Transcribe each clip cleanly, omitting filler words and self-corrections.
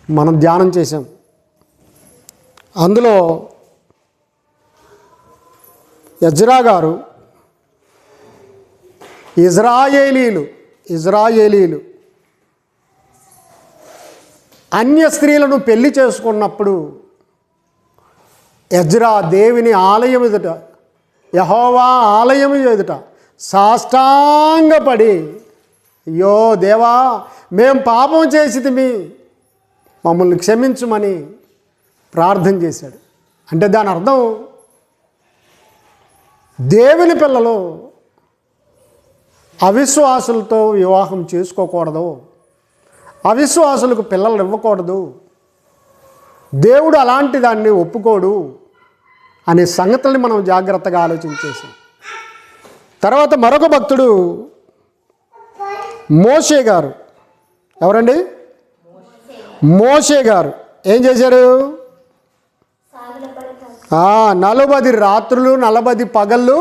మనం ధ్యానం చేసాం. అందులో ఎజ్రా గారు ఇజ్రాయేలీలు అన్య స్త్రీలను పెళ్లి చేసుకున్నప్పుడు ఎజ్రా దేవుని ఆలయం ఎదుట, యెహోవా ఆలయం ఎదుట సాష్టాంగపడి, అయ్యో దేవా మేము పాపం చేసితిమి, మమ్మల్ని క్షమించమని ప్రార్థన చేశాడు. అంటే దాని అర్థం దేవుని పిల్లలు అవిశ్వాసులతో వివాహం చేసుకోకూడదు, అవిశ్వాసులకు పిల్లలు ఇవ్వకూడదు, దేవుడు అలాంటి దాన్ని ఒప్పుకోడు అనే సంగతుల్ని మనం జాగ్రత్తగా ఆలోచించేసాం. తర్వాత మరొక భక్తుడు మోషే గారు. ఎవరండి? మోషే గారు ఏం చేశారు? 40 రాత్రులు 40 పగళ్ళు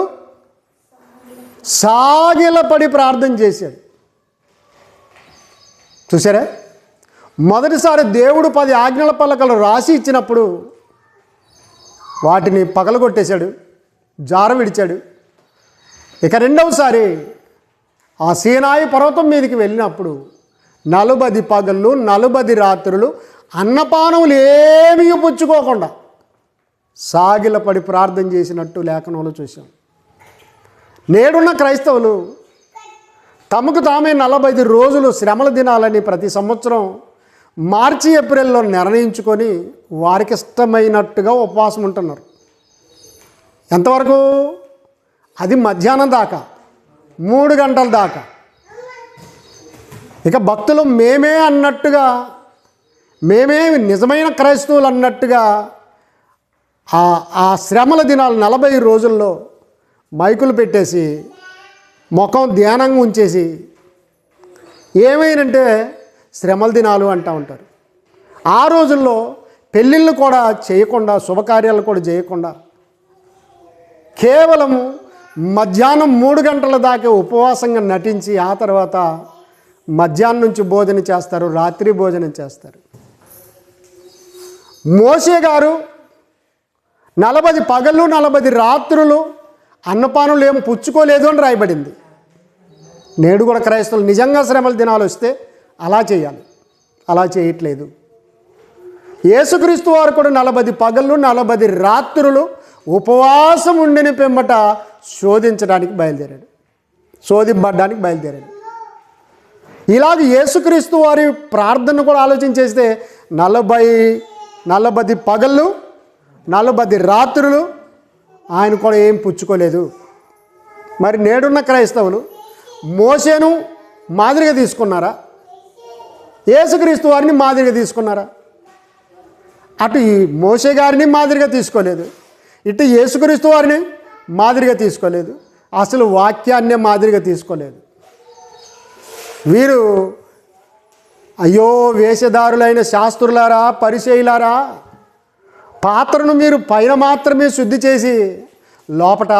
సాగిలపడి ప్రార్థన చేశాడు. చూసారా? మొదటిసారి దేవుడు 10 ఆజ్ఞల పలకలు రాసి ఇచ్చినప్పుడు వాటిని పగలగొట్టేశాడు, జార విడిచాడు. ఇక రెండవసారి ఆ సీనాయి పర్వతం మీదకి వెళ్ళినప్పుడు 40 పగళ్ళు 40 రాత్రులు అన్నపానములు ఏమీ పుచ్చుకోకుండా సాగిలపడి ప్రార్థన చేసినట్టు లేఖనంలో చూసాం. నేడున్న క్రైస్తవులు తమకు తామే 40 రోజులు శ్రమల దినాలని ప్రతి సంవత్సరం మార్చి ఏప్రిల్లో నిర్ణయించుకొని వారికి ఇష్టమైనట్టుగా ఉపవాసం ఉంటున్నారు. ఎంతవరకు? అది మధ్యాహ్నం దాకా, 3 గంటల దాకా. ఇక భక్తులు మేమే అన్నట్టుగా, మేమే నిజమైన క్రైస్తవులు అన్నట్టుగా ఆ శ్రమల దినాలు 40 రోజుల్లో మైకులు పెట్టేసి ముఖం ధ్యానంగా ఉంచేసి ఏమైనంటే శ్రమల దినాలు అంటూ ఉంటారు. ఆ రోజుల్లో పెళ్ళిళ్ళు కూడా చేయకుండా, శుభకార్యాలు కూడా చేయకుండా కేవలము మధ్యాహ్నం 3 గంటల దాకా ఉపవాసంగా నటించి ఆ తర్వాత మధ్యాహ్నం నుంచి భోజన చేస్తారు, రాత్రి భోజనం చేస్తారు. మోషే గారు 40 పగళ్ళు 40 రాత్రులు అన్నపానులు ఏం పుచ్చుకోలేదు అని రాయబడింది. నేడు కూడా క్రైస్తవులు నిజంగా శ్రమల దినాలు వస్తే అలా చేయాలి, అలా చేయట్లేదు. యేసుక్రీస్తు వారు కూడా 40 పగళ్ళు 40 రాత్రులు ఉపవాసం ఉండిన పిమ్మట శోధించడానికి బయలుదేరాడు, శోధింపబడ్డానికి బయలుదేరాడు. ఇలాగ యేసుక్రీస్తు వారి ప్రార్థన కూడా ఆలోచించేస్తే 40 పగళ్ళు 40 రాత్రులు ఆయన కూడా ఏం పుచ్చుకోలేదు. మరి నేడున్న క్రైస్తవులు మోషేను మాదిరిగా తీసుకున్నారా? యేసుక్రీస్తు వారిని మాదిరిగా తీసుకున్నారా? అటు ఈ మోషే గారిని మాదిరిగా తీసుకోలేదు, ఇటు యేసుక్రీస్తు వారిని మాదిరిగా తీసుకోలేదు, అసలు వాక్యాన్నే మాదిరిగా తీసుకోలేదు. వీరు అయ్యో వేషధారులైన శాస్త్రులారా, పరిచయులారా, పాత్రను మీరు పైన మాత్రమే శుద్ధి చేసి లోపట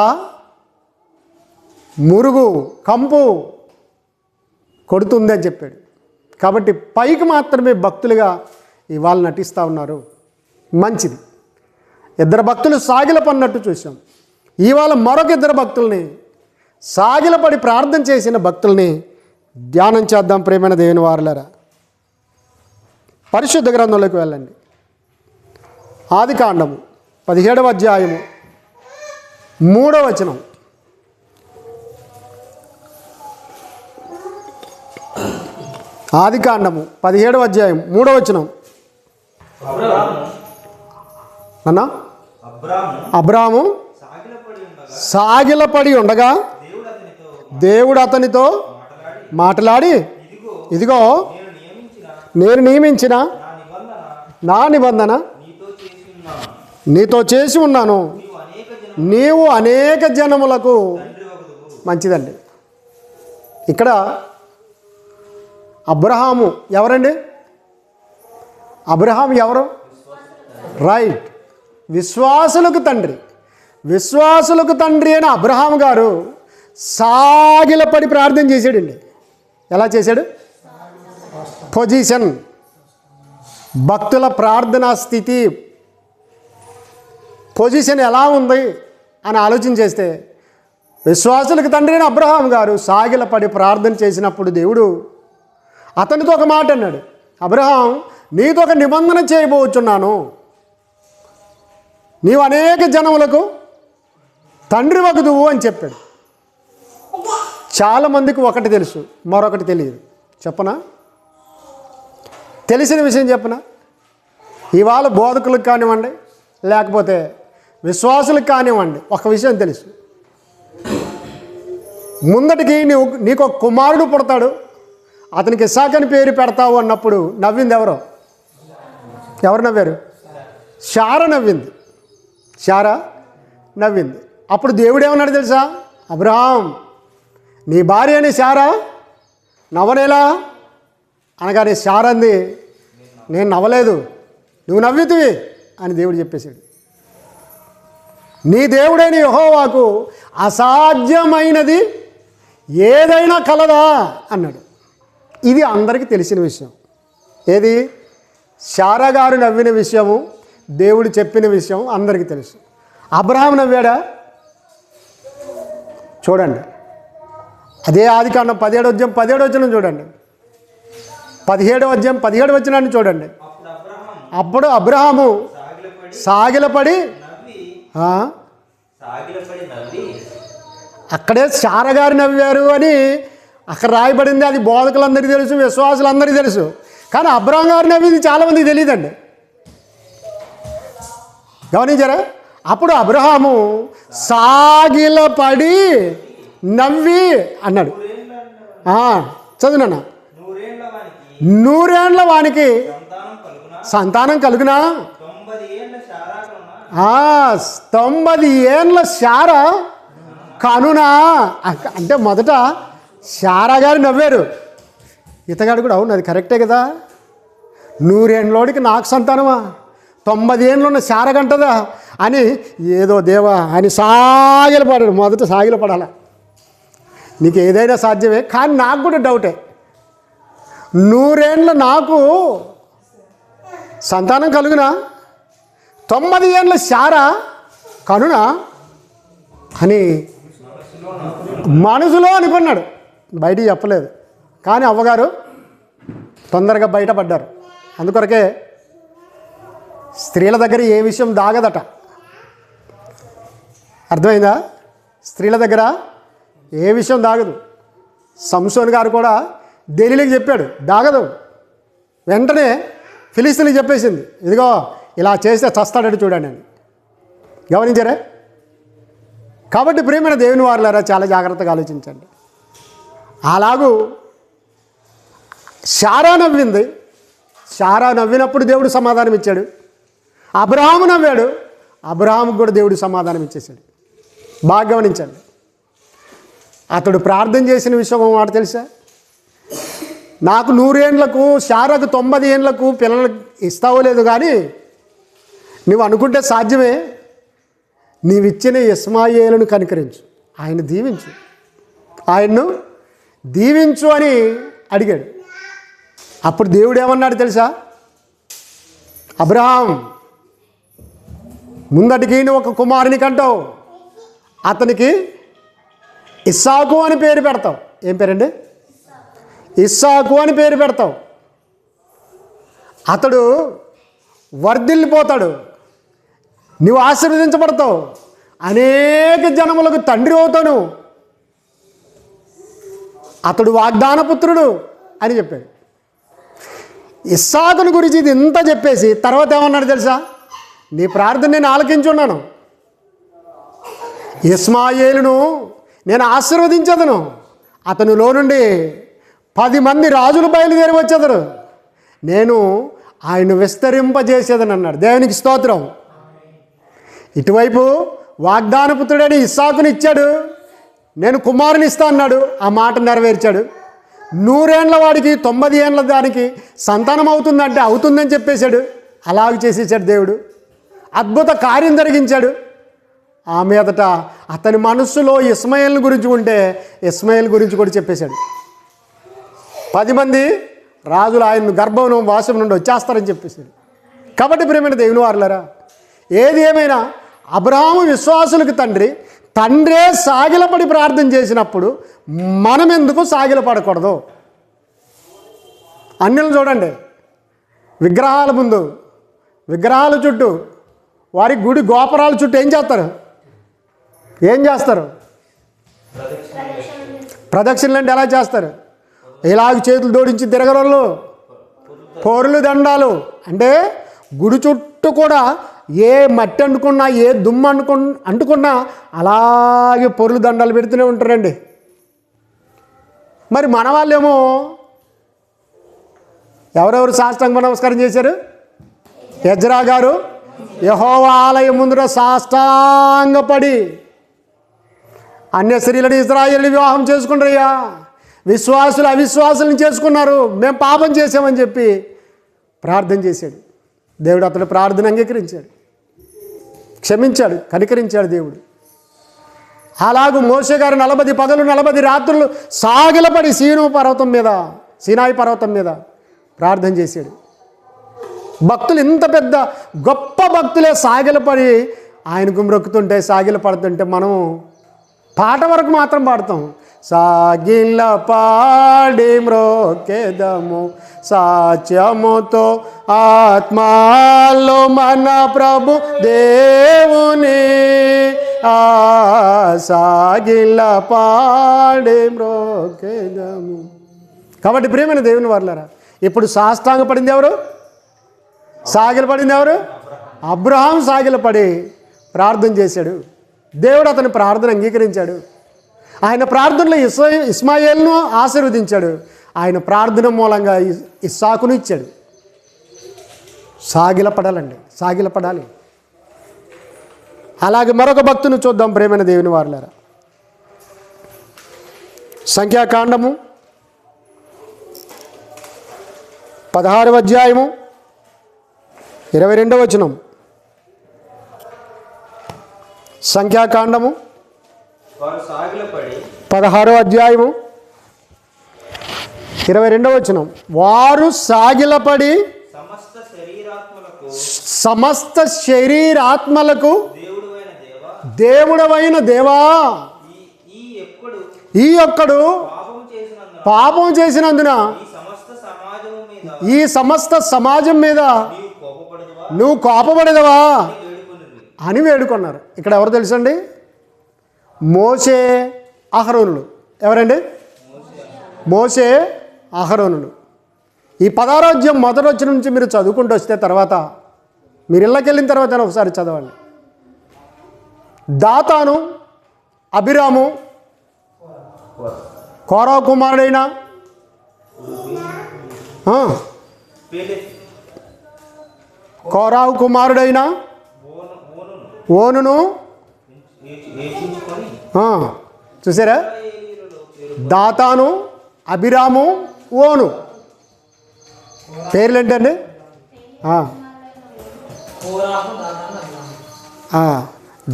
మురుగు కంపు కొడుతుందని చెప్పాడు. కాబట్టి పైకి మాత్రమే భక్తులుగా ఇవాళ నటిస్తూ ఉన్నారు. మంచిది. 2 భక్తులు సాగిలపడినట్టు చూసాం. ఇవాళ మరొక 2 భక్తుల్ని, సాగిలపడి ప్రార్థన చేసిన భక్తుల్ని ధ్యానం చేద్దాం. ప్రేమైన దేవుని వారలారా, పరిశుద్ధ గ్రంథంలోకి వెళ్ళండి. ఆదికాండము 17వ అధ్యాయము 3వ వచనం. ఆదికాండము 17వ అధ్యాయం 3వ వచనం. అన్నా అబ్రాము సాగిలపడి ఉండగా దేవుడు అతనితో మాట్లాడి, ఇదిగో నేను నియమించిన నా నిబంధన నీతో చేసి ఉన్నాను, నీవు అనేక జనములకు. మంచిదండి. ఇక్కడ అబ్రహాము ఎవరండి? అబ్రహాం ఎవరు? రైట్, విశ్వాసులకు తండ్రి. విశ్వాసులకు తండ్రి అయిన అబ్రహాం గారు సాగిలపడి ప్రార్థన చేశాడండి. ఎలా చేశాడు? పొజిషన్ భక్తుల ప్రార్థనా స్థితి పొజిషన్ ఎలా ఉంది అని ఆలోచన చేస్తే, విశ్వాసులకు తండ్రి అయిన అబ్రహాం గారు సాగిలపడి ప్రార్థన చేసినప్పుడు దేవుడు అతనితో ఒక మాట అన్నాడు, అబ్రహాం, నీతో ఒక నిబంధన చేయబోచున్నాను, నీవు అనేక జనములకు తండ్రి వగుదువు అని చెప్పాడు. చాలామందికి ఒకటి తెలుసు, మరొకటి తెలియదు. చెప్పనా? తెలిసిన విషయం చెప్పనా? ఇవాళ బోధకులకు కానివ్వండి, లేకపోతే విశ్వాసులకు కానివ్వండి, ఒక విషయం తెలుసు. ముందటికి నీకు ఒక కుమారుడు పుడతాడు, అతనికి ఇస్సాకు అని పేరు పెడతావు అన్నప్పుడు నవ్వింది ఎవరు నవ్వారు? శారా నవ్వింది. శారా నవ్వింది. అప్పుడు దేవుడు ఏమన్నాడు తెలుసా? అబ్రహాం, నీ భార్య అని శారా నవ్వనేలా అనగానే శారా అంది, నేను నవ్వలేదు, నువ్వు నవ్వితివి అని దేవుడు చెప్పేశాడు. నీ దేవుడైన యెహోవాకు అసాధ్యమైనది ఏదైనా కలదా అన్నాడు. ఇది అందరికీ తెలిసిన విషయం. ఏది? శారా గారు నవ్విన విషయము, దేవుడు చెప్పిన విషయం అందరికీ తెలుసు. అబ్రహాం నవ్వాడా? చూడండి, అదే ఆదికాండం 17వ అధ్యాయం చూడండి, 17వ అధ్యాయం 17వ వచనాన్ని చూడండి. అప్పుడు అబ్రహాము సాగిలపడి అక్కడే శారా గారు నవ్వారు అని అక్కడ రాయబడింది. అది బోధకులందరికీ తెలుసు, విశ్వాసులందరికీ తెలుసు. కానీ అబ్రహాం గారు నవ్వింది చాలామందికి తెలియదండి. గమనించారా? అప్పుడు అబ్రహాము సాగిలపడి నవ్వి అన్నాడు. చదువునన్నా, 100 ఏండ్ల వానికి సంతానం కలుగునా? 90 ఏండ్ల శారా కనునా అంటే మొదట శారా గారు నవ్వారు. ఇతగాడు కూడా అవును, అది కరెక్టే కదా, 100 ఏండ్లోడికి నాకు సంతానమా, 90 ఏండ్లు ఉన్న శారా గంటదా అని ఏదో దేవా అని సాగిలపడాడు. మొదట సాగిలపడాల. నీకు ఏదైనా సాధ్యమే, కానీ నాకు కూడా డౌటే, 100 ఏండ్ల నాకు సంతానం కలుగునా, 90 ఏండ్ల శారా కనునా అని మనసులో అనుకున్నాడు. బయటికి చెప్పలేదు. కానీ అవ్వగారు తొందరగా బయటపడ్డారు. అందుకొరకే స్త్రీల దగ్గర ఏ విషయం దాగదట. అర్థమైందా? స్త్రీల దగ్గర ఏ విషయం దాగదు. సంసోన్ గారు కూడా దెలీలాకి చెప్పాడు, దాగదు. వెంటనే ఫిలిస్తీన్లకు చెప్పేసింది, ఇదిగో ఇలా చేస్తే చస్తాడని చూడండి అని. గమనించారా? కాబట్టి ప్రియమైన దేవుని వారులారా, చాలా జాగ్రత్తగా ఆలోచించండి. అలాగూ శారా నవ్వింది. శారా నవ్వినప్పుడు దేవుడు సమాధానం ఇచ్చాడు. అబ్రహాము నవ్వాడు, అబ్రహాముకు కూడా దేవుడు సమాధానం ఇచ్చేశాడు. బాగా గమనించండి. అతడు ప్రార్థన చేసిన విషయం మాట తెలుసా? నాకు 100 ఏండ్లకు శారాకు 90 ఏండ్లకు పిల్లలు ఇస్తావో లేదు, కానీ నువ్వు అనుకుంటే సాధ్యమే, నీవిచ్చిన ఇస్మాయేలును కనికరించు, ఆయన దీవించు, ఆయన్ను దీవించు అని అడిగాడు. అప్పుడు దేవుడు ఏమన్నాడు తెలుసా? అబ్రహాం, ముందటికి నువ్వు ఒక కుమారుని కంటావు, అతనికి ఇస్సాకు అని పేరు పెడతావు. ఏం పేరండి? ఇస్సాకు అని పేరు పెడతావు. అతడు వర్ధిల్లిపోతాడు, నువ్వు ఆశీర్వదించబడతావు, అనేక జనములకు తండ్రి అవుతాను, అతడు వాగ్దాన పుత్రుడు అని చెప్పాడు. ఇస్సాకుని గురించి ఇది ఇంత చెప్పేసి తర్వాత ఏమన్నాడు తెలుసా? నీ ప్రార్థన నేను ఆలకించున్నాను, ఇస్మాయేలును నేను ఆశీర్వదించదను, అతనిలో నుండి 10 మంది రాజులు బయలుదేరి వచ్చేదరు, నేను ఆయన విస్తరింపజేసేదని అన్నాడు. దేవునికి స్తోత్రం. ఇటువైపు వాగ్దానపుత్రుడని ఇస్సాకుని ఇచ్చాడు, నేను కుమారుని ఇస్తా అన్నాడు, ఆ మాట నెరవేర్చాడు. 100 ఏండ్ల వాడికి 90 ఏండ్ల దానికి సంతానం అవుతుందంటే అవుతుందని చెప్పేశాడు. అలాగ చేసేసాడు దేవుడు. అద్భుత కార్యం జరిగించాడు. ఆ మీదట అతని మనస్సులో ఇస్మాయేల్ గురించి ఉంటే ఇస్మాయేల్ గురించి కూడా చెప్పేశాడు. 10 మంది రాజులు ఆయన గర్భం వాసం నుండి వచ్చేస్తారని చెప్పేసి. కాబట్టి ప్రియమైన దేవుని వారలారా, ఏది ఏమైనా అబ్రహాము విశ్వాసులకు తండ్రే సాగిలపడి ప్రార్థన చేసినప్పుడు మనం ఎందుకు సాగిలపడకూడదు? అన్యులను చూడండి, విగ్రహాల ముందు, విగ్రహాల చుట్టూ, వారి గుడి గోపురాల చుట్టూ ఏం చేస్తారు? ప్రదక్షిణలు అంటే ఎలా చేస్తారు? ఇలాగ చేతులు జోడించి తిరగరోళ్ళు, పొరులు దండాలు. అంటే గుడి చుట్టూ కూడా ఏ మట్టి అంటుకున్నా, ఏ దుమ్ము అంటుకున్నా అలాగే పొరులు దండాలు పెడుతూనే ఉంటారండి. మరి మన వాళ్ళేమో ఎవరెవరు సాష్టాంగ నమస్కారం చేశారు? ఎజ్రా గారు యెహోవా ఆలయం ముందర సాష్టాంగపడి, అన్య స్త్రీలను ఇశ్రాయేలు వివాహం చేసుకుంటారయ్యా, విశ్వాసులు అవిశ్వాసులను చేసుకున్నారు, మేము పాపం చేసామని చెప్పి ప్రార్థన చేశాడు. దేవుడు అతని ప్రార్థన అంగీకరించాడు, క్షమించాడు, కనికరించాడు దేవుడు. అలాగూ మోషే గారు 40 పగలు 40 రాత్రులు సాగిలపడి సీనాయి పర్వతం మీద ప్రార్థన చేశాడు. భక్తులు ఇంత పెద్ద గొప్ప భక్తులే సాగిలపడి ఆయనకు మ్రొక్కుతుంటే, సాగిలపడుతుంటే మనం పాట వరకు మాత్రం పాడతాం. సాగిల పాడి మ్రోకెదము సాత్యముతో ఆత్మాలో మన ప్రభు దేవుని, సాగిల పాడి మ్రోకెదము. కాబట్టి ప్రియమైన దేవుని వారలారా, ఇప్పుడు సాష్టాంగ పడింది ఎవరు? సాగిలపడింది ఎవరు? అబ్రహాం సాగిలపడి ప్రార్థన చేశాడు. దేవుడు అతని ప్రార్థన అంగీకరించాడు. ఆయన ప్రార్థనలో ఇస్మాయేల్ను ఆశీర్వదించాడు. ఆయన ప్రార్థన మూలంగా ఇస్సాకును ఇచ్చాడు. సాగిలపడాలి. అలాగే మరొక భక్తుని చూద్దాం ప్రేమైన దేవుని వారలారా. సంఖ్యాకాండము 16వ అధ్యాయము 22వ వచనం. సంఖ్యాకాండము 16వ అధ్యాయము 22వ వచనం. వారు సాగిలపడి సమస్త శరీరాత్మలకు దేవుడవైన దేవా, ఈ ఒక్కడు పాపం చేసినందున ఈ సమస్త సమాజం మీద నువ్వు కోపపడేదవా అని వేడుకున్నారు. ఇక్కడ ఎవరు తెలుసండి? మోషే అహరోనులు. ఎవరండి? మోషే అహరోనులు. ఈ 16వ అధ్యాయం మొదటి వచ్చిన నుంచి మీరు చదువుకుంటూ వస్తే తర్వాత మీరు ఇళ్ళకి వెళ్ళిన తర్వాత ఒకసారి చదవండి. దాతాను, అబిరాము, కోరా కుమారుడైన కోరాహు కుమారుడైన ఓనును, చూసారా? దాతాను, అబిరాము, ఓను పేర్లు ఏంటండి?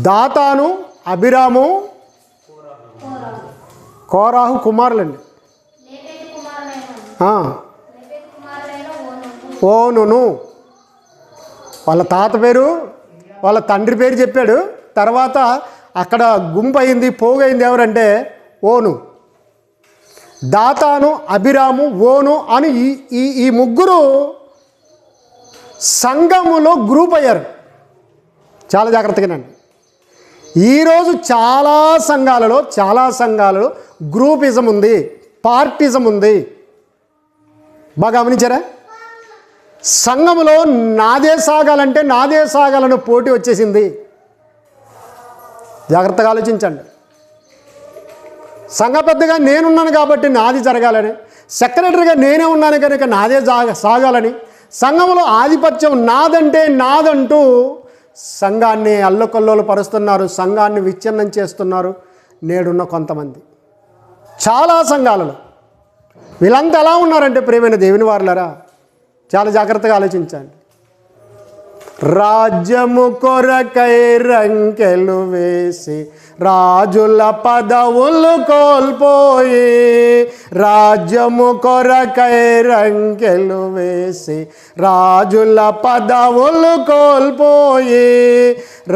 దాతాను, అబిరాము, కోరాహు కుమారులండి. ఓనును వాళ్ళ తాత పేరు, వాళ్ళ తండ్రి పేరు చెప్పాడు. తర్వాత అక్కడ గుంపు అయింది, పోగైంది. ఎవరంటే ఓను. దాతాను, అబిరాము, ఓను అని ఈ ముగ్గురు సంఘములో గ్రూప్ అయ్యారు. చాలా జాగ్రత్తగానండి. ఈరోజు చాలా సంఘాలలో గ్రూపిజం ఉంది, పార్టిజం ఉంది. బాగా గమనించారా? సంఘములో నాదే సాగాలని పోటీ వచ్చేసింది. జాగ్రత్తగా ఆలోచించండి. సంఘ పెద్దగా నేనున్నాను కాబట్టి నాది జరగాలని, సెక్రటరీగా నేనే ఉన్నాను కనుక నాదే సాగాలని, సంఘములో ఆధిపత్యం నాదంటూ సంఘాన్ని అల్లకొల్లోలు పరుస్తున్నారు, సంఘాన్ని విచ్ఛిన్నం చేస్తున్నారు నేడున్న కొంతమంది చాలా సంఘాలలో. వీళ్ళంతా ఎలా ఉన్నారంటే ప్రియమైన దేవుని వారలారా, చాలా జాగ్రత్తగా ఆలోచించండి. రాజ్యము కొరకై రంకెలు వేసి రాజుల పదవులు కోల్పోయి, రాజ్యము కొరకై రంకెలు వేసి రాజుల పదవులు కోల్పోయి,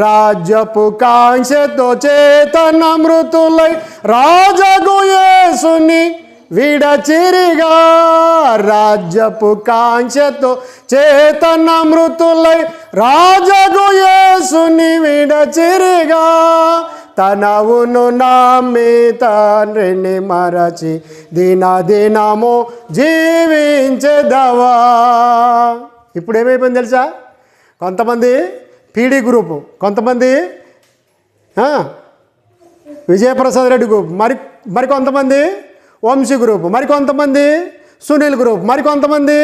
రాజ్యపు కాంక్షతో చేతన మృతులై రాజగు యేసుని విడచిరిగా, రాజ్యపు కాంక్షతో చేతన మృతులై రాజగు యేసుని విడచిరిగా, తనవును నమ్మి తండ్రిని మరచి దినదినము జీవించెదవా. ఇప్పుడు ఏమైపోయింది తెలుసా? కొంతమంది పీడీ గ్రూపు, కొంతమంది విజయప్రసాద్ రెడ్డి గ్రూప్, మరికొంతమంది వంశీ గ్రూప్, మరికొంతమంది సునీల్ గ్రూప్, మరికొంతమంది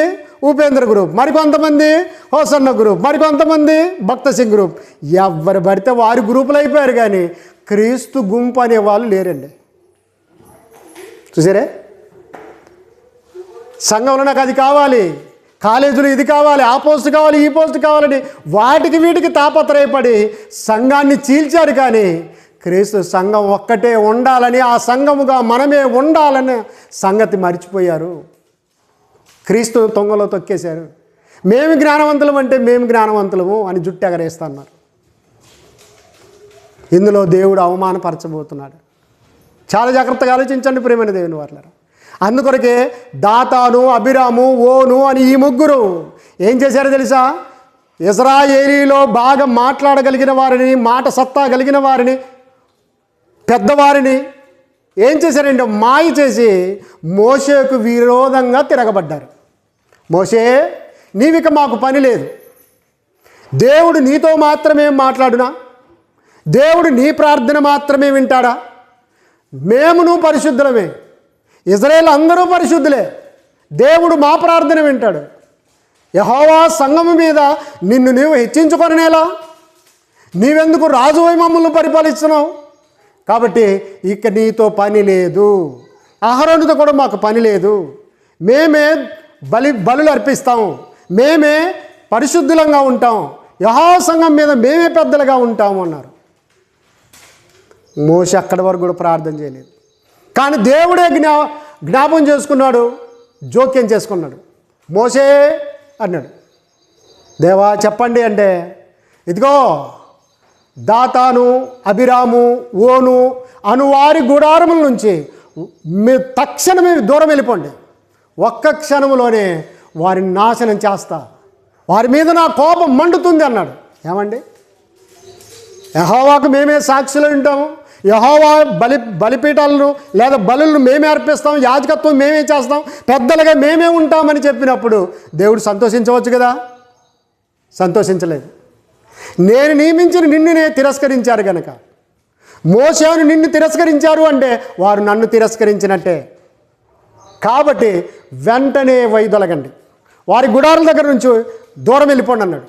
ఉపేంద్ర గ్రూప్, మరికొంతమంది హోసన్న గ్రూప్, మరికొంతమంది భక్త సింగ్ గ్రూప్. ఎవరు పడితే వారి గ్రూపులు అయిపోయారు, కానీ క్రీస్తు గుంపు అనే వాళ్ళు లేరండి. చూసారే? సంఘంలో నాకు అది కావాలి, కాలేజీలో ఇది కావాలి, ఆ పోస్ట్ కావాలి, ఈ పోస్ట్ కావాలని వాటికి వీటికి తాపత్రయపడి సంఘాన్ని చీల్చారు. కానీ క్రీస్తు సంఘం ఒక్కటే ఉండాలని, ఆ సంఘముగా మనమే ఉండాలని సంగతి మర్చిపోయారు. క్రీస్తు తొంగలో తొక్కేశారు. మేము జ్ఞానవంతులం అంటే మేము జ్ఞానవంతులము అని జుట్టు ఎగరేస్తున్నారు. ఇందులో దేవుడు అవమానపరచబోతున్నాడు. చాలా జాగ్రత్తగా ఆలోచించండి ప్రియమైన దేవుని వారలారా. అందుకొరకే దాతాను, అభిరాము, ఓను అని ఈ ముగ్గురు ఏం చేశారో తెలుసా? ఇజ్రాయేలీలో బాగా మాట్లాడగలిగిన వారిని, మాట సత్తా కలిగిన వారిని, పెద్దవారిని ఏం చేశారంటే మాయ చేసి మోషేకు విరోధంగా తిరగబడ్డారు. మోషే, నీవిక మాకు పని లేదు, దేవుడు నీతో మాత్రమే మాట్లాడునా? దేవుడు నీ ప్రార్థన మాత్రమే వింటాడా? మేమును పరిశుద్ధులమే, ఇజ్రాయేల్ అందరూ పరిశుద్ధులే, దేవుడు మా ప్రార్థన వింటాడు. యెహోవా సంఘము మీద నిన్ను నీవు హెచ్చించుకొనేలా? నీవెందుకు రాజువై మమ్మల్ని పరిపాలిస్తున్నావు? కాబట్టి ఇక నీతో పని లేదు, అహరోనుతో కూడా మాకు పని లేదు, మేమే బలులు అర్పిస్తాం, మేమే పరిశుద్ధులంగా ఉంటాం, యెహోవా సంఘం మీద మేమే పెద్దలుగా ఉంటాము అన్నారు. మోషే అక్కడి వరకు కూడా ప్రార్థన చేయలేదు. కానీ దేవుడే జ్ఞాపం చేసుకున్నాడు, జోక్యం చేసుకున్నాడు. మోషే అన్నాడు, దేవా చెప్పండి అంటే, ఇదిగో దాతాను, అభిరాము, ఓను అనువారి గుడారముల నుంచి మీరు తక్షణమే దూరం వెళ్ళిపోండి, ఒక్క క్షణంలోనే వారిని నాశనం చేస్తా, వారి మీద నా కోపం మండుతుంది అన్నాడు. ఏమండి? యెహోవాకు మేమే సాక్షులు ఉంటాము, యెహోవా బలిపీఠాలను లేదా బలులను మేమే అర్పిస్తాం, యాజకత్వం మేమే చేస్తాం, పెద్దలుగా మేమే ఉంటామని చెప్పినప్పుడు దేవుడు సంతోషించవచ్చు కదా? సంతోషించలేదు. నేను నియమించిన నిన్నునే తిరస్కరించారు కనుక, మోషేను నిన్ను తిరస్కరించారు అంటే వారు నన్ను తిరస్కరించినట్టే. కాబట్టి వెంటనే వైదొలగండి, వారి గుడారుల దగ్గర నుంచి దూరం వెళ్ళిపోండి అన్నాడు.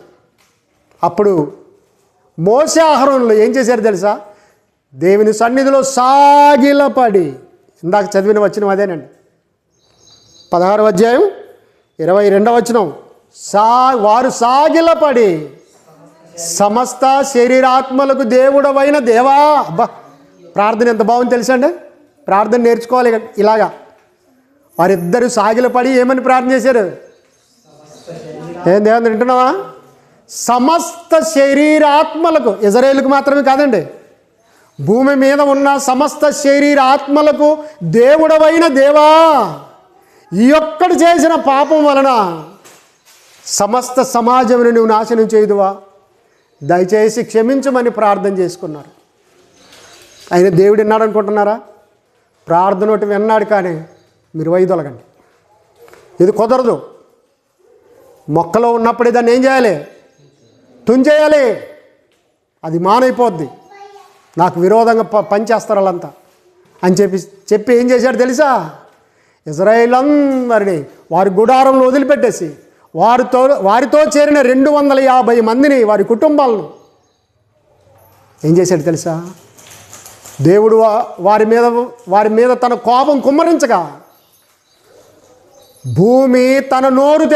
అప్పుడు మోషే అహరోనులు ఏం చేశారు తెలుసా? దేవుని సన్నిధిలో సాగిలపడి, ఇందాక చదివిన వచనం అదేనండి, 16వ అధ్యాయం 22వ వచనం, వారు సాగిలపడి సమస్త శరీరాత్మలకు దేవుడవైన దేవా. అబ్బా, ప్రార్థన ఎంత బాగుంది తెలుసా అండి? ప్రార్థన నేర్చుకోవాలి ఇలాగా. వారిద్దరు సాగిలపడి ఏమని ప్రార్థన చేశారు? ఏం దేవుని వింటున్నావా? సమస్త శరీరాత్మలకు, ఇజ్రాయేలుకు మాత్రమే కాదండి, భూమి మీద ఉన్న సమస్త శరీరాత్మలకు దేవుడవైన దేవా, ఈ ఒక్కడు చేసిన పాపం వలన సమస్త సమాజంను నువ్వు నాశనం చేయదువా, దయచేసి క్షమించమని ప్రార్థన చేసుకున్నారు. ఆయన దేవుడు విన్నాడు అనుకుంటున్నారా? ప్రార్థన ఒకటి విన్నాడు, కానీ మీరు వైదొలగండి, ఇది కుదరదు. మొక్కలో ఉన్నప్పుడే దాన్ని ఏం చేయాలి? తుంచేయాలి. అది మానైపోద్ది, నాకు విరోధంగా పనిచేస్తారు వాళ్ళంతా అని చెప్పి ఏం చేశాడు తెలుసా? ఇజ్రాయేల్ అందరినీ వారి గుడారంలో వదిలిపెట్టేసి వారితో చేరిన 250 మందిని, వారి కుటుంబాలను ఏం చేశాడు తెలుసా? దేవుడు వారి మీద తన కోపం కుమ్మరించగా భూమి తన నోరు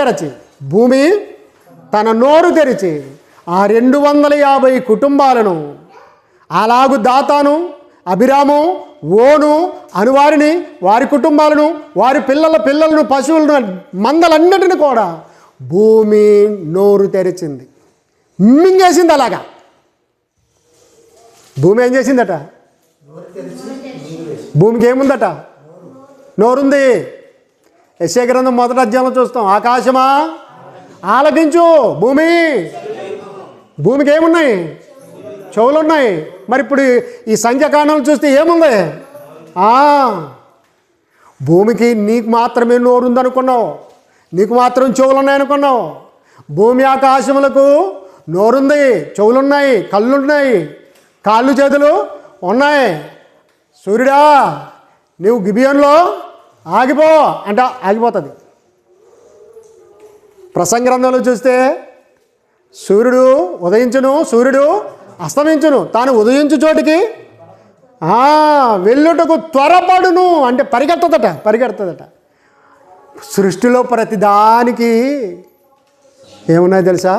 తెరిచి ఆ 250 కుటుంబాలను, అలాగు దాతాను, అభిరాము, ఓను అనువారిని, వారి కుటుంబాలను, వారి పిల్లలను, పశువులను, మందలన్నిటిని కూడా భూమి నోరు తెరిచింది, మింగేసింది. అలాగా భూమి ఏం చేసిందట? భూమికి ఏముందట? నోరుంది. యెషయా గ్రంథం 1వ అధ్యాయంలో చూస్తాం, ఆకాశమా ఆలకించు, భూమికి ఏమున్నాయి? చెవులు ఉన్నాయి. మరి ఇప్పుడు ఈ సంఖ్యాకాండం చూస్తే ఏముంది? భూమికి నీకు మాత్రమే నోరు ఉందనుకున్నావు, నీకు మాత్రం చెవులు ఉన్నాయనుకున్నావు. భూమి ఆకాశములకు నోరుంది, చెవులున్నాయి, కళ్ళున్నాయి, కాళ్ళు చేతులు ఉన్నాయి. సూర్యుడా నీవు గిబియోనులో ఆగిపో అంటే ఆగిపోతుంది. ప్రసంగ గ్రంథంలో చూస్తే సూర్యుడు ఉదయించును, సూర్యుడు అస్తమించును, తాను ఉదయించు చోటికి వెళ్ళుటకు త్వరపడును అంటే పరిగెడుతుందట. సృష్టిలో ప్రతిదానికి ఏమున్నాయి తెలుసా?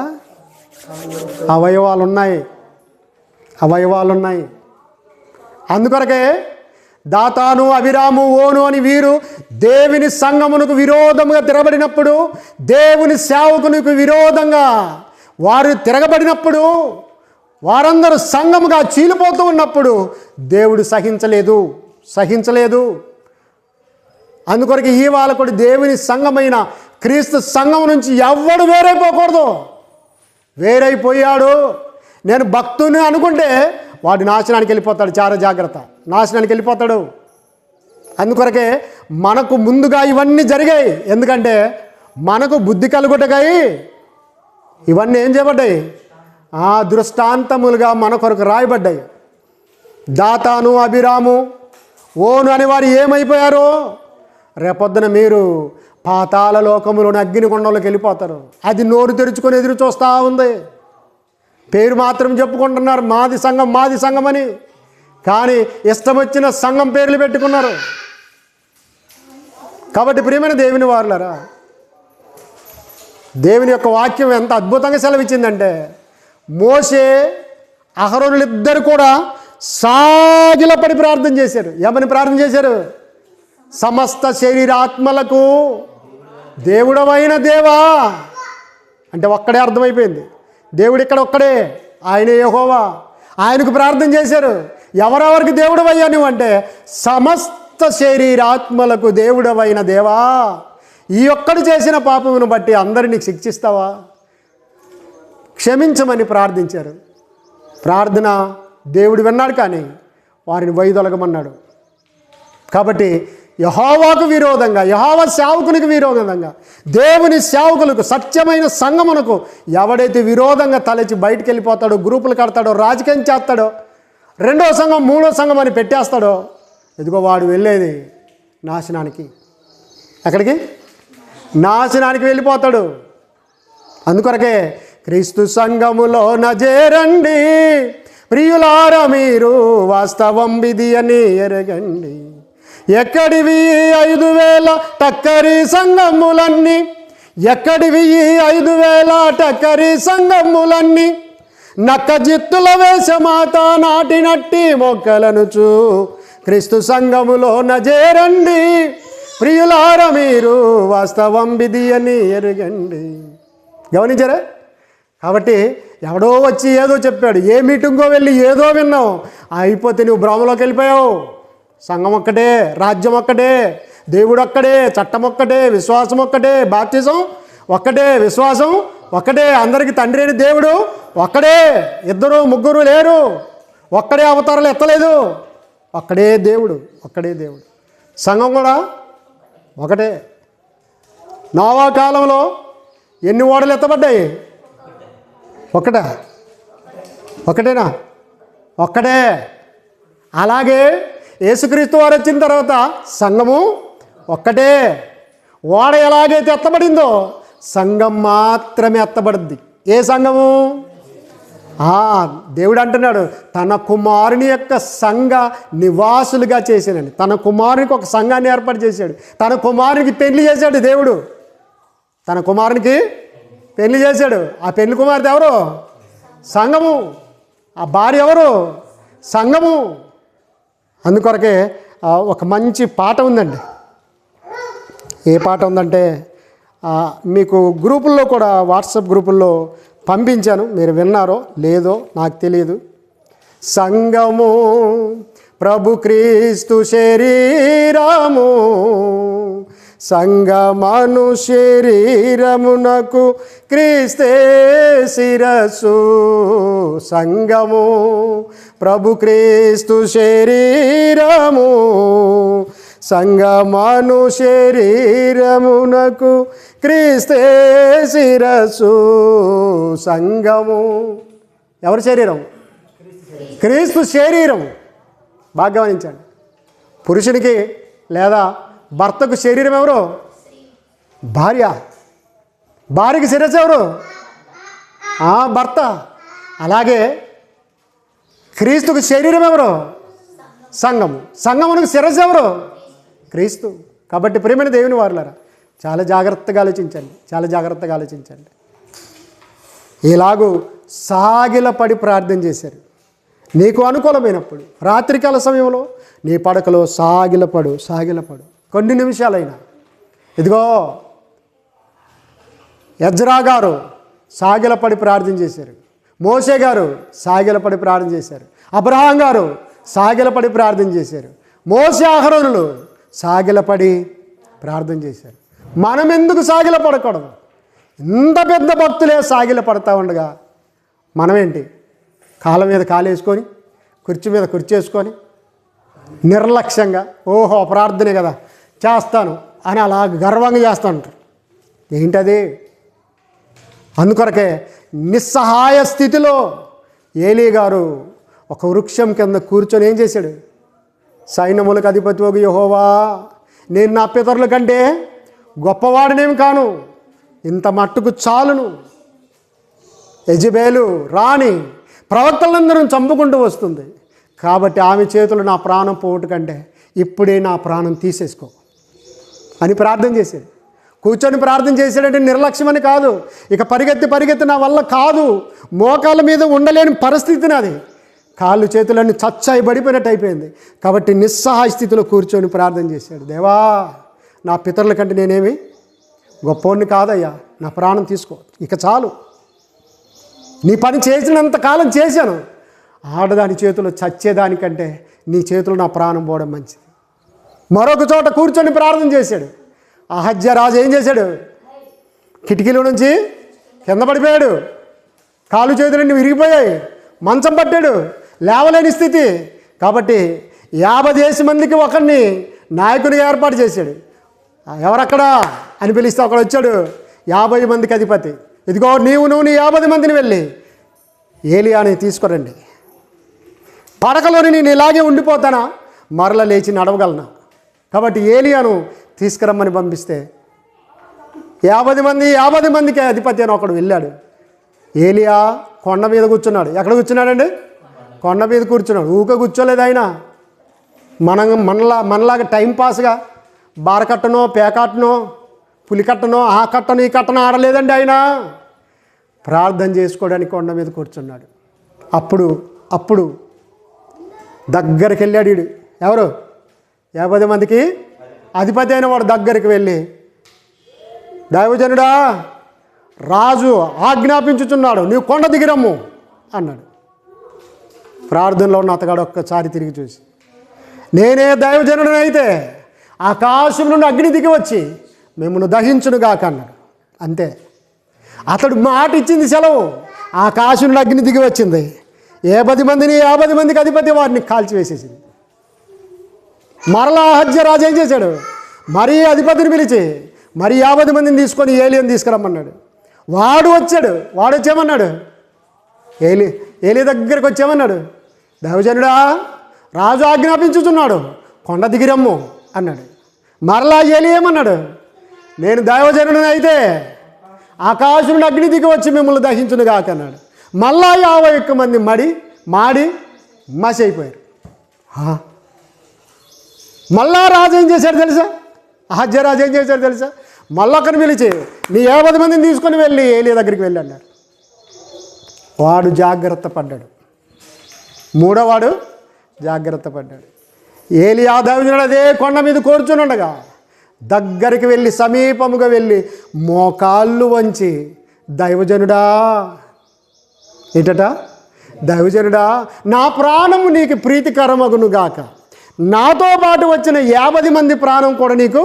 అవయవాలు ఉన్నాయి. అందుకొరకే దాతాను, అభిరాము, ఓను అని వీరు దేవుని సంఘమునకు విరోధముగా తిరగబడినప్పుడు, దేవుని సేవకునికి విరోధంగా వారు తిరగబడినప్పుడు, వారందరూ సంఘముగా చీలిపోతూ ఉన్నప్పుడు దేవుడు సహించలేదు. అందుకొరకు ఈ వాళ్ళకుడు దేవుని సంఘమైన క్రీస్తు సంఘం నుంచి ఎవ్వడు వేరైపోకూడదు. వేరైపోయాడు నేను భక్తుని అనుకుంటే వాడు నాశనానికి వెళ్ళిపోతాడు. చాలా జాగ్రత్త, నాశనానికి వెళ్ళిపోతాడు. అందుకొరకే మనకు ముందుగా ఇవన్నీ జరిగాయి. ఎందుకంటే మనకు బుద్ధి కలుగుటకై ఇవన్నీ ఏం చేయబడ్డాయి? దృష్టాంతములుగా మన కొరకు రాయబడ్డాయి. దాతాను, అభిరాము, ఓను అని వారు ఏమైపోయారు? రేపొద్దున మీరు పాతాళ లోకములోని అగ్నికొండంలోకి వెళ్ళిపోతారు. అది నోరు తెరుచుకొని ఎదురు చూస్తూ ఉంది. పేరు మాత్రం చెప్పుకుంటున్నారు, మాది సంఘం అని. కానీ ఇష్టం వచ్చిన సంఘం పేర్లు పెట్టుకున్నారు. కాబట్టి ప్రియమైన దేవుని వారులారా, దేవుని యొక్క వాక్యం ఎంత అద్భుతంగా సెలవిచ్చిందంటే, మోషే అహరోనులు ఇద్దరు కూడా సాగిలపడి ప్రార్థన చేశారు. ఏమని ప్రార్థన చేశారు? సమస్త శరీరాత్మలకు దేవుడవైన దేవా అంటే ఒక్కడే అర్థమైపోయింది. దేవుడు ఇక్కడ ఒక్కడే, ఆయన యెహోవా. ఆయనకు ప్రార్థన చేశారు. ఎవరెవరికి దేవుడవయ్యా నువ్వు అంటే, సమస్త శరీరాత్మలకు దేవుడవైన దేవా, ఈ ఒక్కడు చేసిన పాపమును బట్టి అందరినీ శిక్షిస్తావా? క్షమించమని ప్రార్థించారు. ప్రార్థన దేవుడు విన్నాడు, కానీ వారిని వైదొలగమన్నాడు. కాబట్టి యెహోవాకు విరోధంగా, యెహోవా సేవకునికి విరోధంగా, దేవుని సేవకులకు, సత్యమైన సంఘమునకు ఎవడైతే విరోధంగా తలచి బయటికి వెళ్ళిపోతాడో, గ్రూపులు కడతాడో, రాజకీయం చేస్తాడో, 2వ సంఘం 3వ సంఘం అని పెట్టేస్తాడో, ఇదిగో వాడు వెళ్ళేది నాశనానికి. ఎక్కడికి? నాశనానికి వెళ్ళిపోతాడు. అందుకొరకే క్రీస్తు సంఘములో నజేరండి ప్రియులారా, మీరు వాస్తవం విధి అని ఎరగండి. ఎక్కడివి 5,000 టక్కరి సంఘములన్నీ, ఎక్కడివి 5,000 టక్కరి సంఘములన్నీ, నక్క జిత్తుల వేషమాత నాటినట్టి మొక్కలనుచు క్రీస్తు సంఘములో నజేరండి ప్రియులారా, మీరు వాస్తవం విధి అని ఎరగండి. గమనించారా? కాబట్టి ఎవడో వచ్చి ఏదో చెప్పాడు, ఏ మీటింగో వెళ్ళి ఏదో విన్నావు, అయిపోతే నువ్వు భ్రమలోకి వెళ్ళిపోయావు. సంఘం ఒక్కటే, రాజ్యం ఒక్కటే, దేవుడు ఒక్కడే, చట్టం ఒక్కటే, విశ్వాసం ఒక్కటే, బాప్తిజం ఒక్కటే, విశ్వాసం ఒక్కటే, అందరికీ తండ్రి అయిన దేవుడు ఒక్కడే, 2 3 లేరు, ఒక్కడే అవతారాలు ఎత్తలేదు, ఒక్కడే దేవుడు. సంఘం కూడా ఒకటే. నోవా కాలంలో ఎన్ని ఓడలు ఎత్తబడ్డాయి? ఒకటేనా? ఒక్కటే. అలాగే యేసుక్రీస్తు వారు వచ్చిన తర్వాత సంఘము ఒక్కటే. ఓడ ఎలాగైతే ఎత్తబడిందో సంఘం మాత్రమే ఎత్తబడుద్ది. ఏ సంఘము? దేవుడు అంటున్నాడు, తన కుమారుని యొక్క సంఘ నివాసులుగా చేశానని. తన కుమారునికి ఒక సంఘాన్ని ఏర్పాటు చేశాడు. తన కుమారునికి పెళ్లి చేశాడు దేవుడు. తన కుమారునికి పెళ్లి చేశాడు. ఆ పెళ్లి కుమార్తె ఎవరు? సంఘము. ఆ భార్య ఎవరు? సంఘము. అందుకొరకే ఒక మంచి పాట ఉందండి. ఏ పాట ఉందంటే మీకు గ్రూపుల్లో కూడా, వాట్సాప్ గ్రూపుల్లో పంపించాను, మీరు విన్నారో లేదో నాకు తెలియదు. సంఘము ప్రభు క్రీస్తు శరీరము, సంగమను శరీరమునకు క్రీస్తే శిరస్సు. సంగము ప్రభు క్రీస్తు శరీరము, సంగమను శరీరమునకు క్రీస్తే శిరస్సు. సంగము ఎవరి శరీరం? క్రీస్తు శరీరం. బాగా గమనించండి. పురుషునికి లేదా భర్తకు శరీరం ఎవరు? భార్య. భార్యకి శిరస్సు ఎవరు? భర్త. అలాగే క్రీస్తుకు శరీరం ఎవరు? సంఘము. సంఘమునకు శిరస్సు ఎవరు? క్రీస్తు. కాబట్టి ప్రియమైన దేవుని వారులారా, చాలా జాగ్రత్తగా ఆలోచించండి, చాలా జాగ్రత్తగా ఆలోచించండి. ఇలాగూ సాగిలపడి ప్రార్థన చేశారు. నీకు అనుకూలమైనప్పుడు రాత్రికాల సమయంలో నీ పడకలో సాగిలపడు, సాగిలపడు కొన్ని నిమిషాలైనా. ఇదిగో ఎజ్రా గారు సాగిలపడి ప్రార్థన చేశారు, మోషే గారు సాగిలపడి ప్రార్థన చేశారు, అబ్రహాం గారు సాగిలపడి ప్రార్థన చేశారు, మోషే అహరోనులు సాగిలపడి ప్రార్థన చేశారు. మనం ఎందుకు సాగిలపడకూడదు? ఇంత పెద్ద భక్తులే సాగిలపడతా ఉండగా మనమేంటి కాళ్ళ మీద కాలేసుకొని, కుర్చీ మీద కుర్చీ వేసుకొని నిర్లక్ష్యంగా ఓహో ప్రార్థనే కదా చేస్తాను అని అలా గర్వంగా చేస్తూ ఉంటారు. ఏంటది? అందుకొరకే నిస్సహాయ స్థితిలో ఏలీ గారు ఒక వృక్షం కింద కూర్చొని ఏం చేశాడు? సైన్యములకు అధిపతివగు యెహోవా, నేను నా పితరుల కంటే గొప్పవాడినేమి కాను, ఇంత మట్టుకు చాలును. యెజబెలు రాణి ప్రవక్తలందరూ చంపుకుంటూ వస్తుంది, కాబట్టి ఆమె చేతులు నా ప్రాణం పోవటం కంటే ఇప్పుడే నా ప్రాణం తీసేసుకో అని ప్రార్థన చేశాడు. కూర్చొని ప్రార్థన చేశాడంటే నిర్లక్ష్యం అని కాదు. ఇక పరిగెత్తి నా వల్ల కాదు, మోకాళ్ళ మీద ఉండలేని పరిస్థితి నాది, కాళ్ళు చేతులన్నీ చచ్చాయి పడిపోయినట్టు అయిపోయింది. కాబట్టి నిస్సహాయ స్థితిలో కూర్చొని ప్రార్థన చేశాడు. దేవా, నా పితరుల కంటే నేనేమి గొప్పోడిని కాదయ్యా, నా ప్రాణం తీసుకో, ఇక చాలు, నీ పని చేసినంత కాలం చేశాను, ఆడదాని చేతులు చచ్చేదానికంటే నీ చేతులు నా ప్రాణం పోవడం మంచిది. మరొక చోట కూర్చొని ప్రార్థన చేశాడు. అహజ్య రాజు ఏం చేశాడు? కిటికీల నుంచి కింద పడిపోయాడు, కాళ్ళు చేతులన్నీ విరిగిపోయాయి, మంచం పట్టాడు, లేవలేని స్థితి. కాబట్టి 50 మందికి ఒకరిని నాయకుని ఏర్పాటు చేశాడు. ఎవరక్కడా అని పిలిస్తే అక్కడ వచ్చాడు 50 మందికి అధిపతి. ఇదిగో నువ్వు నీ 50 మందిని వెళ్ళి ఏలియాని తీసుకురండి, పడకలోని నేను ఇలాగే ఉండిపోతానా, మరల లేచి నడవగలనా? కాబట్టి ఏలియాను తీసుకురమ్మని పంపిస్తే 50 మందికి అధిపతి అని ఒకడు వెళ్ళాడు. ఏలియా కొండ మీద కూర్చున్నాడు. ఎక్కడ కూర్చున్నాడండి? కొండ మీద కూర్చున్నాడు. ఊక కూర్చోలేదు ఆయన. మనలాగా టైంపాస్గా బారకట్టనో, పేకాటనో, పులికట్టనో, ఆ కట్టనో ఈ కట్టనో ఆడలేదండి ఆయన. ప్రార్థన చేసుకోవడానికి కొండ మీద కూర్చున్నాడు. అప్పుడు దగ్గరికి వెళ్ళాడు వీడు. ఎవరు? 50 మందికి అధిపతి అయిన వాడు దగ్గరికి వెళ్ళి, దైవజనుడా, రాజు ఆజ్ఞాపించుచున్నాడు, నీవు కొండ దిగిరమ్ము అన్నాడు. ప్రార్థనలో ఉన్న అతగాడు ఒక్కసారి తిరిగి చూసి, నేనే దైవజనుడు అయితే ఆకాశం నుండి అగ్ని దిగి వచ్చి మిమ్మల్ని దహించునుగాక అన్నాడు. అంతే. అతడు మాట ఇచ్చింది సెలవు. ఆకాశం నుండి అగ్ని దిగి వచ్చింది. 50 మందికి అధిపతి వారిని కాల్చివేసేసింది. మరలా అహజ్య రాజు ఏం చేశాడు? మరీ అధిపతిని పిలిచి మరి 50 మందిని తీసుకొని ఏలియని తీసుకురమ్మన్నాడు. వాడు వచ్చేమన్నాడు? ఏలి దగ్గరికి వచ్చేమన్నాడు? దైవజనుడా, రాజు ఆజ్ఞాపించుచున్నాడు, కొండ దిగిరమ్ము అన్నాడు. మరలా ఏలి ఏమన్నాడు? నేను దైవజనుడిని అయితే ఆకాశం నుండి అగ్ని దిగి వచ్చి మిమ్మల్ని దహించును కాక అన్నాడు. మళ్ళా 51 మంది మాడి మసి అయిపోయారు. మళ్ళా రాజు ఏం చేశాడు తెలుసా? అహజ్య రాజు ఏం చేశాడు తెలుసా? మళ్ళొక్కరిని పిలిచి నీ 50 మందిని తీసుకొని వెళ్ళి ఏలియా దగ్గరికి వెళ్ళి అన్నాడు. వాడు జాగ్రత్త పడ్డాడు. మూడోవాడు జాగ్రత్త పడ్డాడు. ఏలియా దైవజనుడు అదే కొండ మీద కూర్చుని ఉండగా దగ్గరికి వెళ్ళి, సమీపముగా వెళ్ళి మోకాళ్ళు వంచి, దైవజనుడా, ఏంటట, దైవజనుడా, నా ప్రాణము నీకు ప్రీతికరమగునుగాక, నాతో పాటు వచ్చిన 50 మంది ప్రాణం కూడా నీకు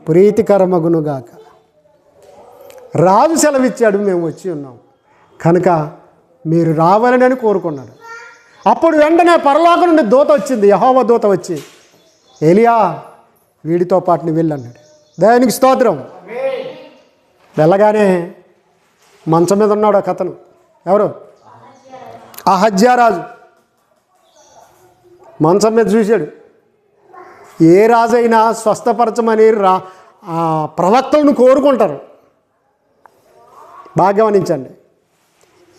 ప్రీతికరమగునుగాక. రాజు సెలవిచ్చాడు, మేము వచ్చి ఉన్నాం కనుక మీరు రావాలని కోరుకున్నాడు. అప్పుడు వెంటనే పరలోకం నుండి దూత వచ్చింది, యెహోవా దూత వచ్చి, ఏలియా వీడితో పాటు నువ్వు వెళ్ళన్నాడు. దేవునికి స్తోత్రం. వెళ్ళగానే మంచం మీద ఉన్నాడు ఒక అతను. ఎవరు? అహజ్యా రాజు. మంచం మీద చూశాడు. ఏ రాజైనా స్వస్థపరచమని ప్రవక్తలను కోరుకుంటారు. బాగా గమనించండి.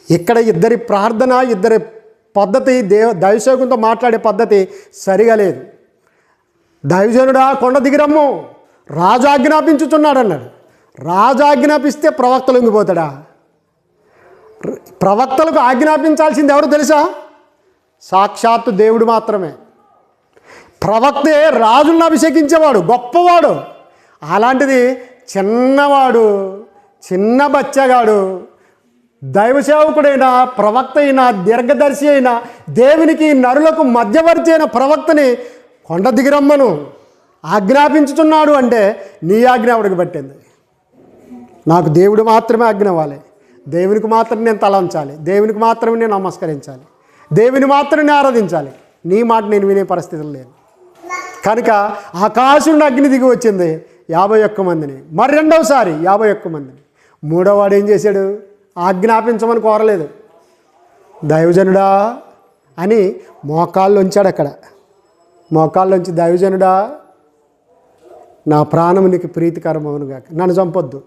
ఇక్కడ ఇద్దరి ప్రార్థన, ఇద్దరి పద్ధతి, దైవసేవకునితో మాట్లాడే పద్ధతి సరిగా లేదు. దైవజనుడా కొండ దిగిరమ్ము, రాజు ఆజ్ఞాపించుచున్నాడు అన్నాడు. రాజు ఆజ్ఞాపిస్తే ప్రవక్తలు లొంగిపోతాడా? ప్రవక్తలకు ఆజ్ఞాపించాల్సింది ఎవరు తెలుసా? సాక్షాత్తు దేవుడు మాత్రమే. ప్రవక్తే రాజులను అభిషేకించేవాడు, గొప్పవాడు. అలాంటిది చిన్నవాడు, చిన్న బచ్చగాడు, దైవసేవకుడైన, ప్రవక్త అయిన, దీర్ఘదర్శి అయిన, దేవునికి నరులకు మధ్యవర్తి అయిన ప్రవక్తని కొండ దిగిరమ్మను ఆజ్ఞాపించుతున్నాడు అంటే నీ ఆజ్ఞ ఎవడికి పట్టింది? నాకు దేవుడు మాత్రమే ఆజ్ఞ ఇవ్వాలి, దేవునికి మాత్రమే నేను తల ఉంచాలి, దేవునికి మాత్రమే నేను నమస్కరించాలి, దేవుని మాత్రమే ఆరాధించాలి. నీ మాట నేను వినే పరిస్థితులు లేదు. కనుక ఆకాశం నుండి అగ్ని దిగి వచ్చింది 51 మందిని, మరి రెండవసారి 51 మందిని. మూడోవాడు ఏం చేశాడు? ఆజ్ఞాపించమని కోరలేదు. దైవజనుడా అని మోకాళ్ళు ఉంచాడు. అక్కడ మోకాళ్ళలోంచి, దైవజనుడా నా ప్రాణము నీకు ప్రీతికరమవునుగాక, నన్ను చంపొద్దు,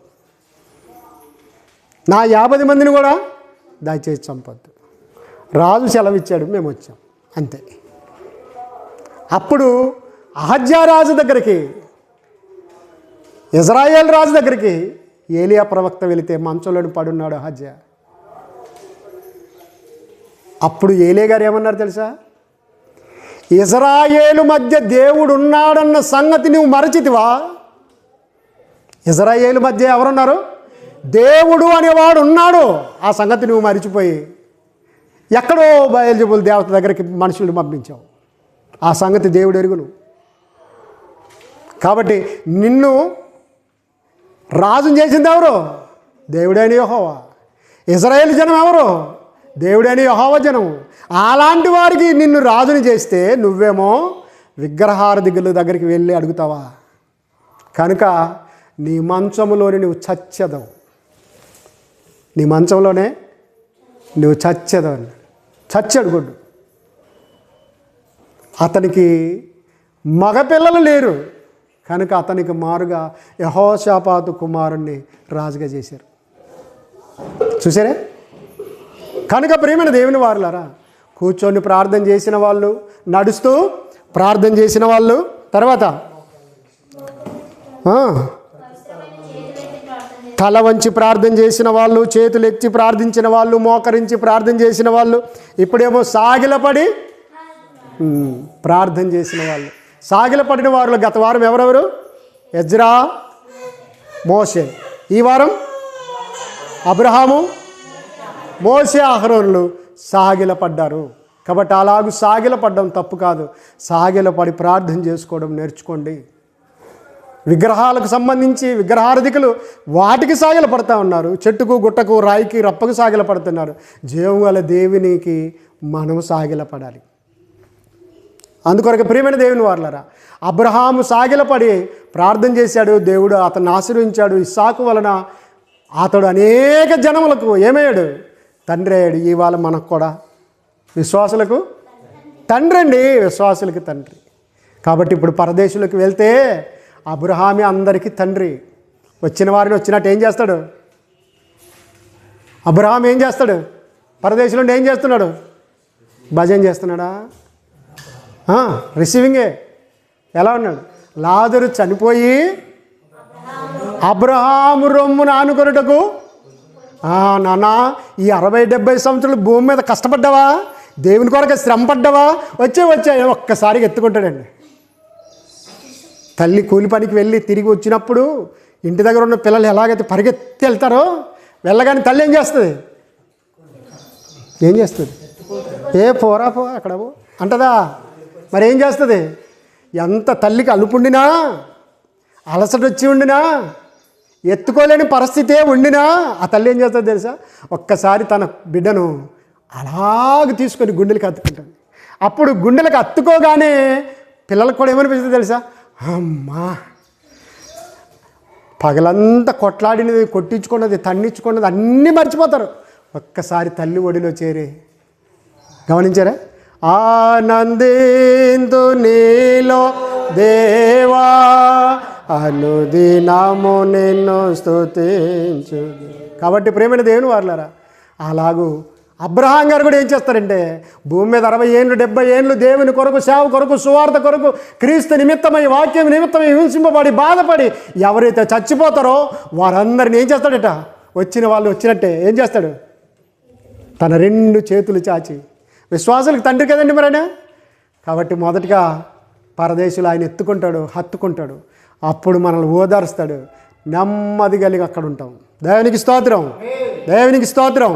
నా 50 మందిని కూడా దయచేసి చంపొద్దు, రాజు సెలవిచ్చాడు, మేము వచ్చాం, అంతే. అప్పుడు అహజ్యా రాజు దగ్గరికి, ఇజ్రాయేల్ రాజు దగ్గరికి ఏలియా ప్రవక్త వెళితే మంచంలోని పడున్నాడు అహజ్యా. అప్పుడు ఏలియా గారు ఏమన్నారు తెలుసా? ఇజ్రాయేలు మధ్య దేవుడు ఉన్నాడన్న సంగతి నువ్వు మరచితివా? ఇజ్రాయేలు మధ్య ఎవరున్నారు? దేవుడు అనేవాడు ఉన్నాడు. ఆ సంగతి నువ్వు మరిచిపోయి ఎక్కడో బయల్జెబూల్ దేవత దగ్గరికి మనుషుల్ని పంపించావు. ఆ సంగతి దేవుడు ఎరుగును. కాబట్టి నిన్ను రాజుని చేసింది ఎవరు? దేవుడైన యెహోవా. ఇజ్రాయేల్ జనం ఎవరు? దేవుడైన యెహోవా జనం. అలాంటి వారికి నిన్ను రాజుని చేస్తే నువ్వేమో విగ్రహారాధికుల దగ్గరికి వెళ్ళి అడుగుతావా? కనుక నీ మంచంలోనే నువ్వు చచ్చెదవు, నీ మంచంలోనే నువ్వు చచ్చెదవు. చచ్చాడు గొడ్డు. అతనికి మగపిల్లలు లేరు కనుక అతనికి మారుగా యెహోషాపాతు కుమారుణ్ణి రాజుగా చేశారు. చూసారే? కనుక ప్రియమైన దేవుని వారులారా, కూర్చొని ప్రార్థన చేసిన వాళ్ళు, నడుస్తూ ప్రార్థన చేసిన వాళ్ళు, తర్వాత తల వంచి ప్రార్థన చేసిన వాళ్ళు, చేతులు ఎత్తి ప్రార్థించిన వాళ్ళు, మోకరించి ప్రార్థన చేసిన వాళ్ళు, ఇప్పుడేమో సాగిలపడి ప్రార్థన చేసిన వాళ్ళు. సాగిలపడిన వారిలో గత వారం ఎవరెవరు? ఎజ్రా, మోషే. ఈ వారం అబ్రహాము, మోషే, అహరోనులు సాగిలపడ్డారు. కాబట్టి అలాగూ సాగిలపడ్డం తప్పు కాదు. సాగిలపడి ప్రార్థన చేసుకోవడం నేర్చుకోండి. విగ్రహాలకు సంబంధించి విగ్రహారాధికులు వాటికి సాగిలపడతా ఉన్నారు. చెట్టుకు, గుట్టకు, రాయికి, రప్పకు సాగిలపడుతున్నారు. జీవం గల దేవునికి మనం సాగిలపడాలి. అందుకొరకు ప్రియమైన దేవుని వారలారా, అబ్రహాము సాగిలపడి ప్రార్థన చేశాడు. దేవుడు అతన్ని ఆశీర్వదించాడు. ఇస్సాకు వలన అతడు అనేక జనములకు ఏమయ్యాడు? తండ్రి అయ్యాడు. ఇవాళ మనకు కూడా విశ్వాసులకు తండ్రి అండి, విశ్వాసులకి తండ్రి. కాబట్టి ఇప్పుడు పరదేశులకు వెళ్తే అబ్రహామే అందరికీ తండ్రి. వచ్చిన వారిని వచ్చినట్టు ఏం చేస్తాడు? అబ్రహాం ఏం చేస్తాడు? పరదేశంలో ఏం చేస్తున్నాడు? భజన చేస్తున్నాడా? రిసీవింగే. ఎలా ఉన్నాడు? లాజరు చనిపోయి అబ్రహాము రొమ్మును ఆనుకొనుటకు నాన్న ఈ 60-70 సంవత్సరాలు భూమి మీద కష్టపడ్డావా, దేవుని కొరకు శ్రమ పడ్డావా, వచ్చే ఒక్కసారిగా ఎత్తుకుంటాడండి. తల్లి కూలి పనికి వెళ్ళి తిరిగి వచ్చినప్పుడు ఇంటి దగ్గర ఉన్న పిల్లలు ఎలాగైతే పరిగెత్తి వెళ్తారో, వెళ్ళగానే తల్లి ఏం చేస్తుంది? పోరా అక్కడ అంటదా? మరి ఏం చేస్తుంది? ఎంత తల్లికి అలుపుండినా, అలసట వచ్చి ఉండినా, ఎత్తుకోలేని పరిస్థితే ఉండినా ఆ తల్లి ఏం చేస్తుంది తెలుసా? ఒక్కసారి తన బిడ్డను అలాగ తీసుకొని గుండెలకు అత్తుకుంటుంది. అప్పుడు గుండెలకు అత్తుకోగానే పిల్లలకు కూడా ఏమనిపిస్తుంది తెలుసా? అమ్మా, పగలంతా కొట్లాడినది, కొట్టించుకున్నది, తన్నించుకున్నది అన్నీ మర్చిపోతారు. ఒక్కసారి తల్లి ఒడిలో చేరి, గమనించారా? ఆనందింతు నీలో దేవా, అనుదినము నిన్ను స్తుతించు. కాబట్టి ప్రేమైన దేవుని వారలారా, అలాగూ అబ్రహాం గారు కూడా ఏం చేస్తారంటే, భూమి మీద 60 ఏళ్ళు 70 ఏళ్ళు దేవుని కొరకు, సేవ కొరకు, సువార్త కొరకు, క్రీస్తు నిమిత్తమై, వాక్యం నిమిత్తమై హింసింపబడి బాధపడి ఎవరైతే చచ్చిపోతారో వారందరిని ఏం చేస్తాడట? వచ్చిన వాళ్ళు వచ్చినట్టే ఏం చేస్తాడు? తన 2 చేతులు చాచి, విశ్వాసులకు తండ్రి కదండి మరి ఆయన. కాబట్టి మొదటిగా పరదేశులు ఆయన ఎత్తుకుంటాడు, హత్తుకుంటాడు. అప్పుడు మనల్ని ఓదారుస్తాడు. నెమ్మది కలిగి అక్కడ ఉంటాం. దేవునికి స్తోత్రం, దేవునికి స్తోత్రం.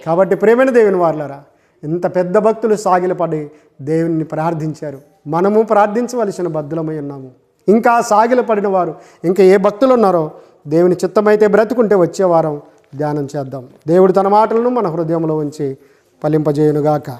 కాబట్టి ప్రేమైన దేవుని వారలారా, ఇంత పెద్ద భక్తులు సాగిలపడి దేవుని ప్రార్థించారు. మనము ప్రార్థించవలసిన బద్దులమై ఉన్నాము. ఇంకా సాగిలపడిన వారు ఇంకా ఏ భక్తులు ఉన్నారో దేవుని చిత్తమైతే బ్రతుకుంటే వచ్చే వారం ధ్యానం చేద్దాం. దేవుడు తన మాటలను మన హృదయంలో ఉంచి ఫలింపజేయునుగాక.